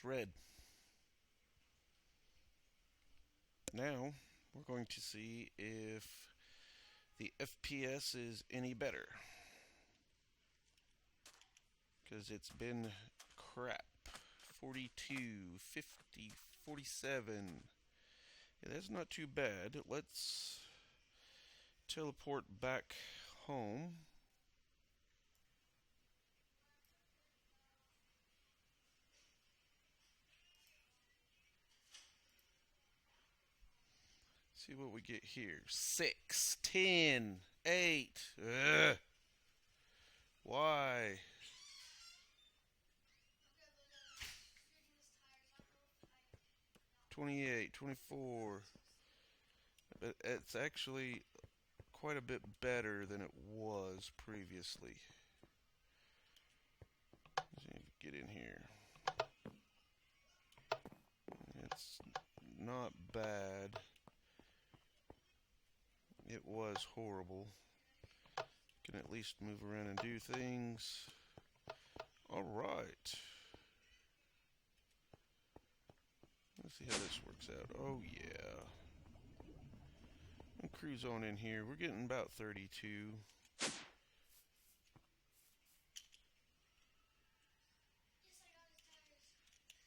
red. Now, we're going to see if the FPS is any better. Because it's been crap. 42, 50, 47. Yeah, that's not too bad. Let's teleport back home. See what we get here. 6, 10, 8. Ugh. Why? $28, $24. But it's actually quite a bit better than it was previously. Let's see if we get in here. It's not bad. It was horrible. Can at least move around and do things. Alright. Let's see how this works out. Oh yeah. And cruise on in here. We're getting about 32.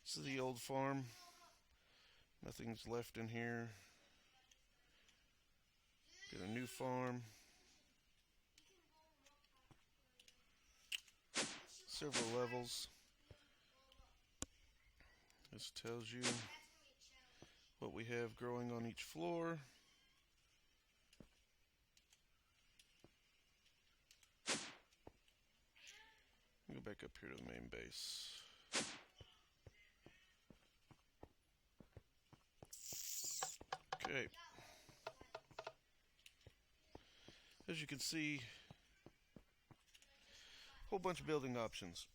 This is the old farm. Nothing's left in here. Got a new farm. Several levels. This tells you what we have growing on each floor. Go back up here to the main base. Okay. As you can see, a whole bunch of building options.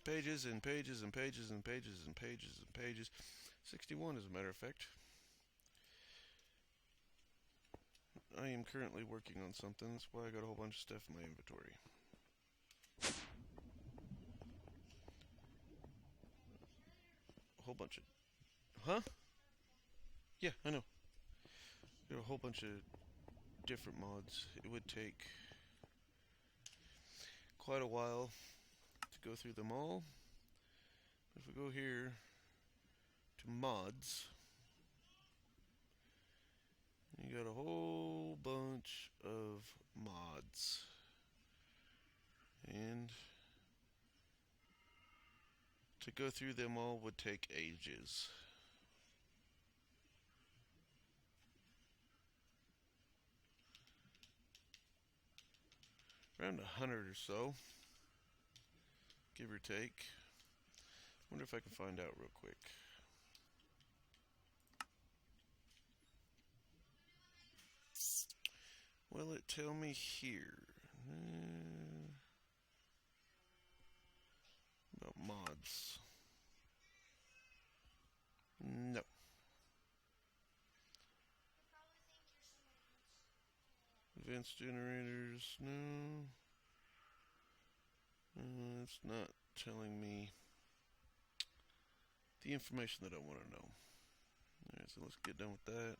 Pages and pages and pages and pages and pages and pages. 61 as a matter of fact. I am currently working on something. That's why I got a whole bunch of stuff in my inventory. A whole bunch of... Huh? Yeah, I know. There are a whole bunch of different mods. It would take quite a while to go through them all. If we go here to mods, you got a whole bunch of mods. And to go through them all would take ages. Around 100 or so, give or take. Wonder if I can find out real quick. Will it tell me here? About mods. No. Advanced generators, no. It's not telling me the information that I want to know. Alright, so let's get done with that.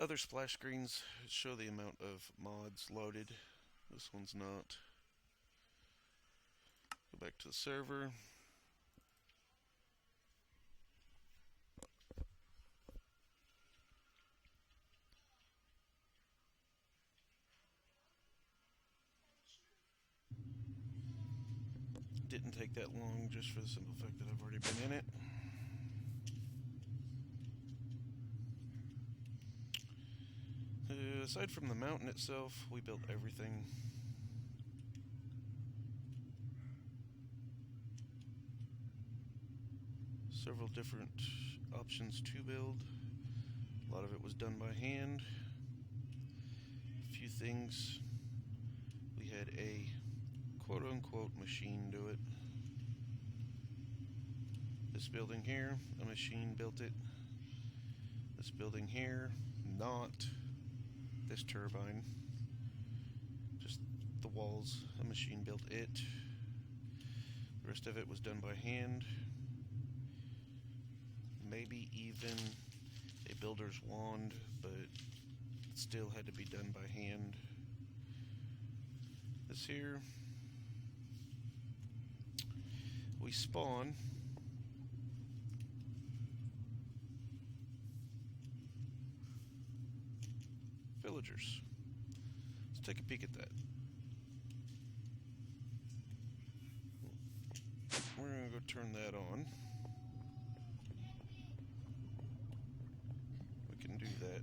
Other splash screens show the amount of mods loaded. This one's not. Go back to the server. Didn't take that long just for the simple fact that I've already been in it. Aside from the mountain itself, we built everything. Several different options to build. A lot of it was done by hand. A few things we had a quote-unquote machine do it. This building here, a machine built it. This building here, not. This turbine, just the walls. A machine built it. The rest of it was done by hand. Maybe even a builder's wand, but it still had to be done by hand. This here, we spawn villagers. Let's take a peek at that. We're going to go turn that on. We can do that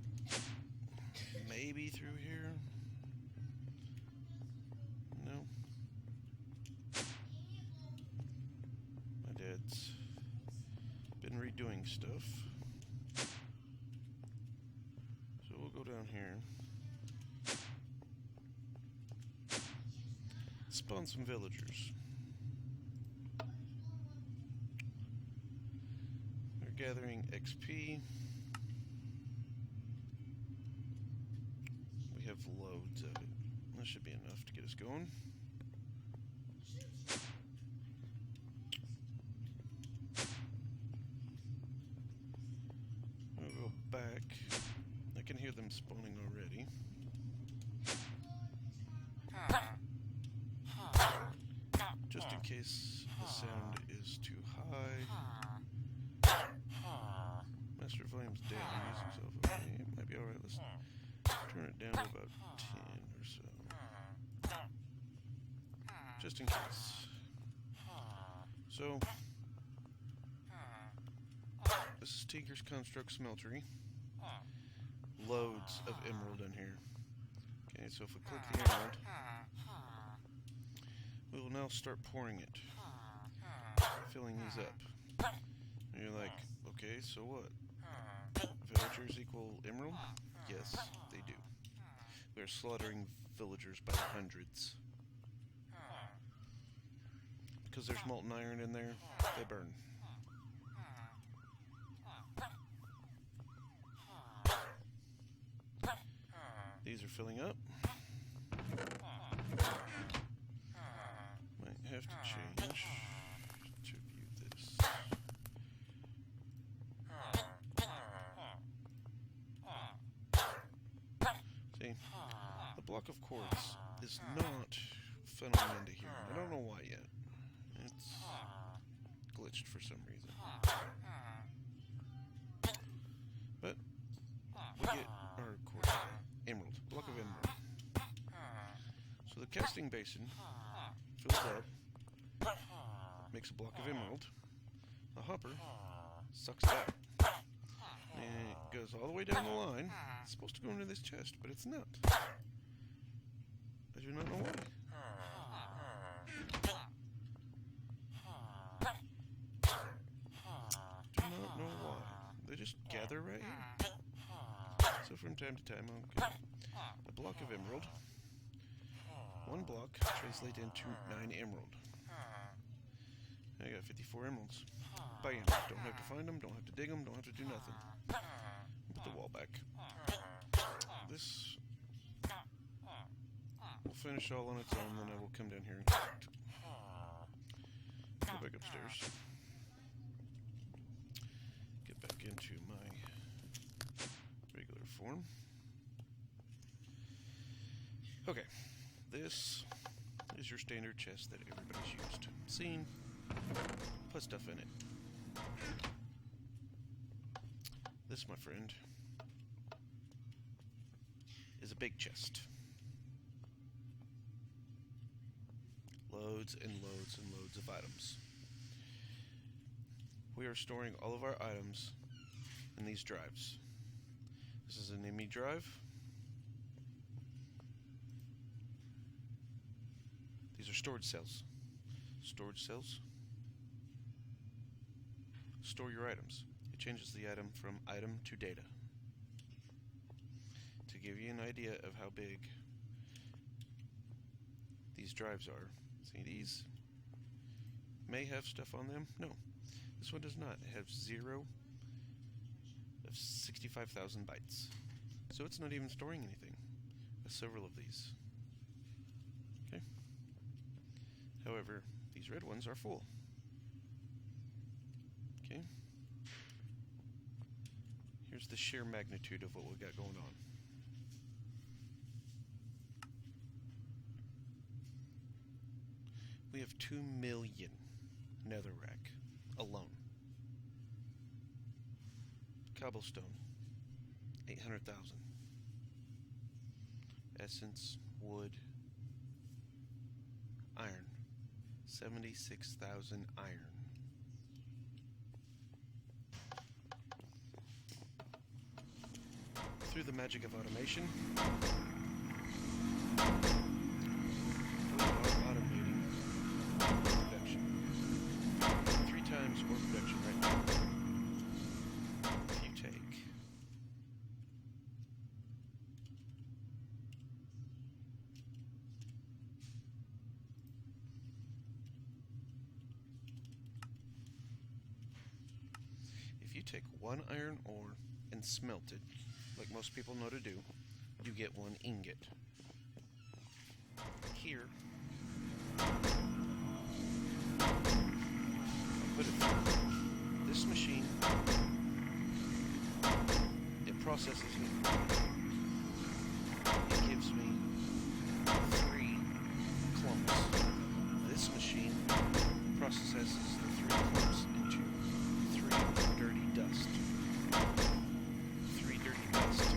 maybe through here. No. My dad's been redoing stuff. So we'll go down here. Spawn some villagers. They're gathering XP. We have loads of it. That should be enough to get us going. We'll go back. I can hear them spawning already. Just in case the sound is too high. Master volume's down. Use himself. Okay, it might be alright. Let's turn it down to about 10 or so. Just in case. So, this is Tinker's Construct Smeltery. Loads of emerald in here. Okay, so if we click the emerald, we will now start pouring it. Filling these up. And you're like, okay, so what? Villagers equal emerald? Yes, they do. We are slaughtering villagers by the hundreds. Because there's molten iron in there, they burn. These are filling up. Might have to change to view this. See, the block of quartz is not funneling into here. I don't know why yet. It's glitched for some reason. But we get our quartz, emerald, block of emerald. So the casting basin fills up, makes a block of emerald. The hopper sucks it out. And it goes all the way down the line. It's supposed to go into this chest, but it's not. I do not know why. Do not know why. They just gather right here. So from time to time, I'll get a block of emerald. One block translates into 9 emerald. I got 54 emeralds. Bam. Don't have to find them, don't have to dig them, don't have to do nothing. Put the wall back. This will finish all on its own, then I will come down here and collect. Go back upstairs. Get back into my regular form. Okay. This is your standard chest that everybody's used. Seen. Put stuff in it. This, my friend, is a big chest. Loads and loads and loads of items. We are storing all of our items in these drives. This is an ME drive. These are storage cells. Storage cells store your items. It changes the item from item to data. To give you an idea of how big these drives are, see, these may have stuff on them. No, this one does not. It has 0 of 65,000 bytes. So it's not even storing anything. There's several of these. Okay. However, these red ones are full. Okay. Here's the sheer magnitude of what we got going on. We have 2 million netherrack alone. Cobblestone, 800,000. Essence, wood, iron, 76,000 iron. Through the magic of automation, we are automating production. 3 times more production right now. If you take take 1 iron ore and smelt it, like most people know to do, you get 1 ingot. Here, I put it through this machine. It processes it. It gives me 3 clumps. This machine processes the 3 clumps into 3 dirty dust. 3 dirty dust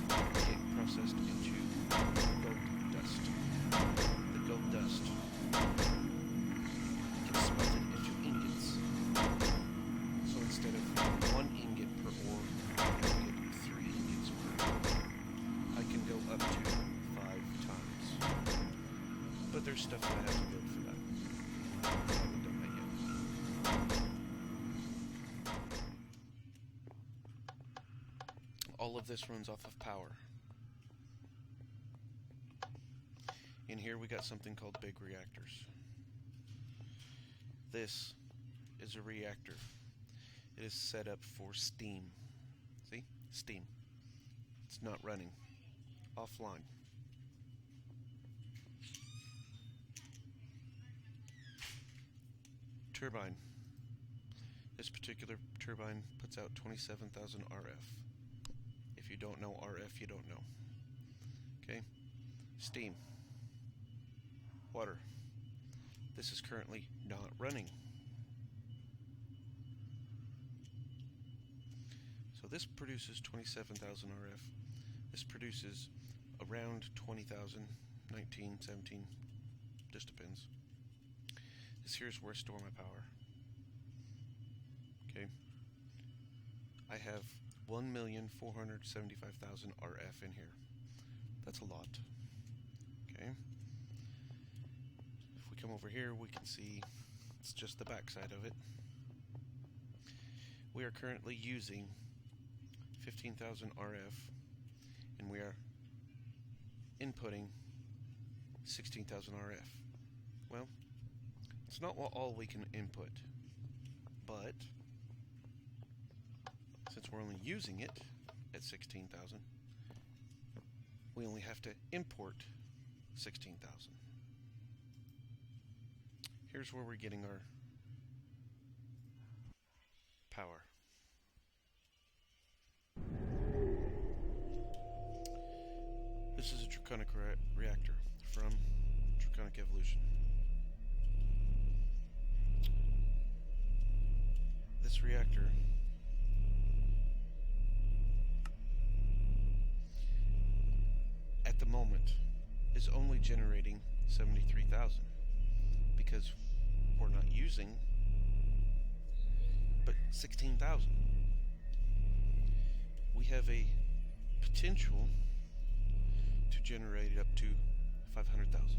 get processed into gold dust. The gold dust gets smelted into ingots. So instead of 1 ingot per ore, I get 3 ingots per ore. I can go up to 5 times. But there's stuff that I have to build for that. I haven't done that yet. All of this runs off of power. In here we got something called big reactors. This is a reactor. It is set up for steam. See? Steam. It's not running. Offline. Turbine. This particular turbine puts out 27,000 RF. If you don't know RF, you don't know. Okay? Steam. Water. This is currently not running. So this produces 27,000 RF. This produces around 20,000, 19, 17, just depends. This here's where I store my power. Okay. I have 1,475,000 RF in here. That's a lot. Okay. If we come over here, we can see it's just the back side of it. We are currently using 15,000 RF, and we are inputting 16,000 RF. Well, it's not all we can input, but since we're only using it at 16,000, we only have to import 16,000. Here's where we're getting our power. This is a draconic reactor from Draconic Evolution. This reactor at the moment is only generating 73,000 because we're not using but 16,000. We have a potential to generate up to 500,000.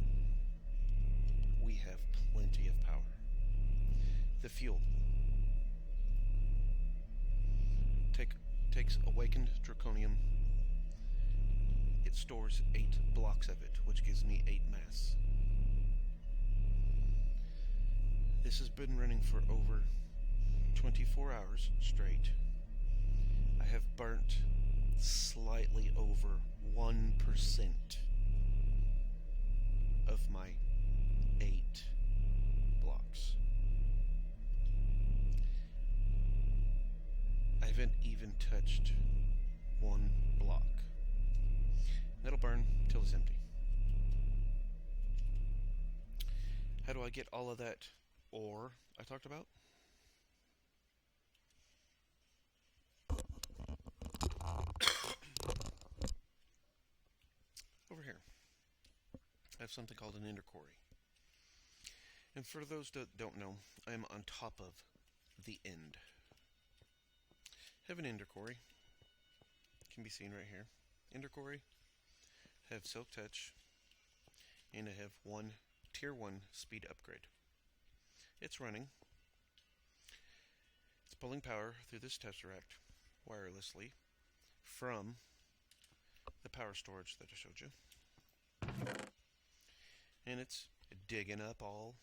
We have plenty of power. The fuel takes awakened draconium. It stores 8 blocks of it, which gives me 8 mass. This has been running for over 24 hours straight. I have burnt slightly over 1% of my 8 even touched one block. That'll burn till it's empty. How do I get all of that ore I talked about? Over here, I have something called an ender quarry. And for those that don't know, I am on top of the end. I have an ender quarry. It can be seen right here. Ender quarry. Have silk touch. And I have one tier 1 speed upgrade. It's running. It's pulling power through this tesseract wirelessly from the power storage that I showed you. And it's digging up all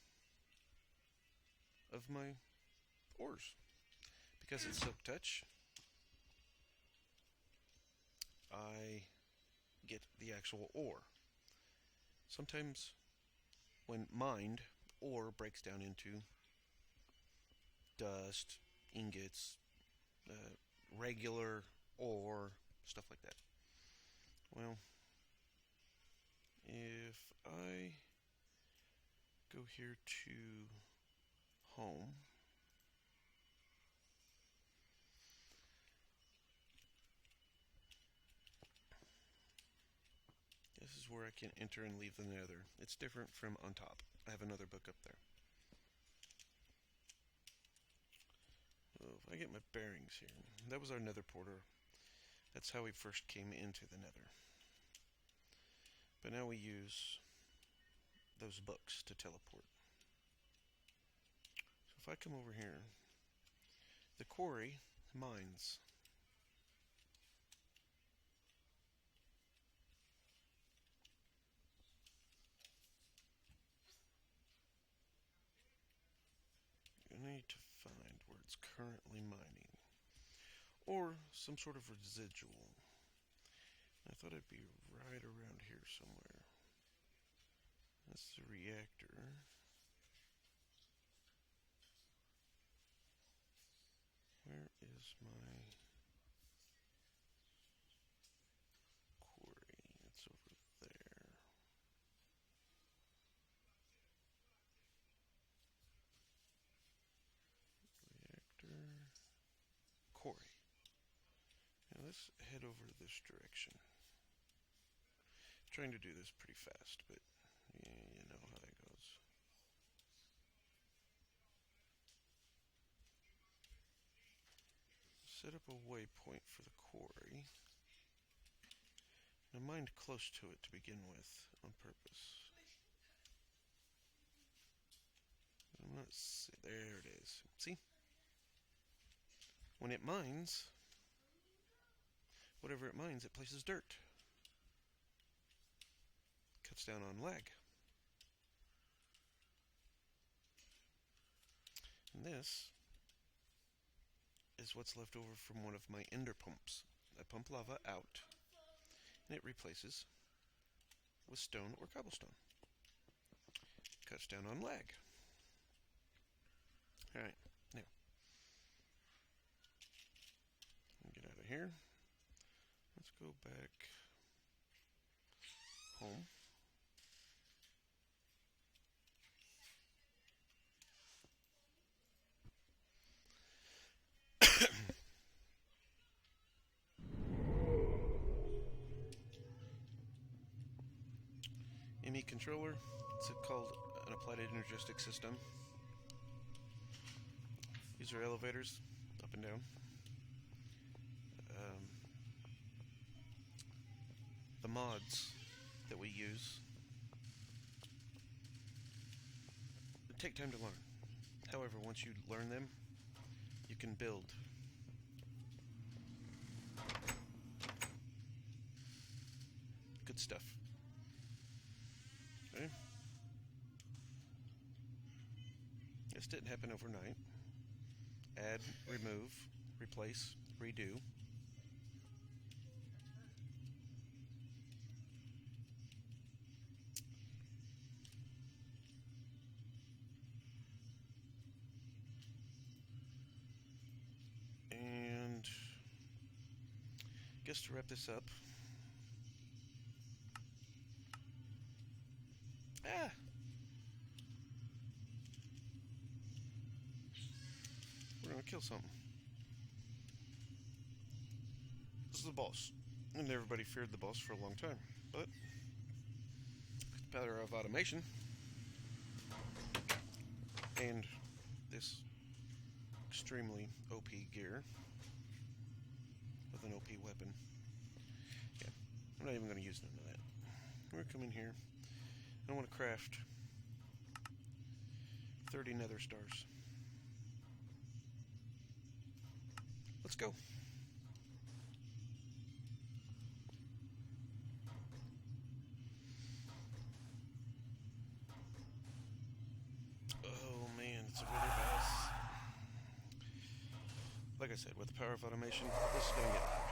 of my ores. Because it's silk touch, I get the actual ore. Sometimes when mined, ore breaks down into dust, ingots, regular ore, stuff like that. Well, if I go here to home, this is where I can enter and leave the nether. It's different from on top. I have another book up there. So if I get my bearings here, that was our nether porter. That's how we first came into the nether. But now we use those books to teleport. So if I come over here, the quarry mines. I need to find where it's currently mining, or some sort of residual. I thought it'd be right around here somewhere. That's the reactor. Where is my quarry? It's over there. Reactor. Quarry. Now let's head over this direction. Trying to do this pretty fast, but yeah, you know how that goes. Set up a waypoint for the quarry. I mined close to it to begin with on purpose. I'm not there it is. See? When it mines, whatever it mines, it places dirt. Cuts down on lag. And this is what's left over from one of my ender pumps. I pump lava out, and it replaces with stone or cobblestone. Cuts down on lag. Alright, now, get out of here. Let's go back home. ME controller, it's called an applied energistic system. These are elevators, up and down. The mods that we use take time to learn. However, once you learn them, you can build. Good stuff. Okay. This didn't happen overnight. Add, remove, replace, redo. And just to wrap this up. Ah! We're gonna kill something. This is the boss. And everybody feared the boss for a long time. But with the power of automation and this extremely OP gear with an OP weapon. Yeah, I'm not even going to use none of that. We're going to come in here. I want to craft 30 nether stars. Let's go. Oh man, it's a really fast. Like I said, with the power of automation, this is going to get hard.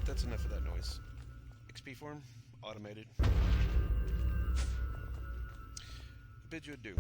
That's enough of that noise. XP form, automated. Bid you adieu.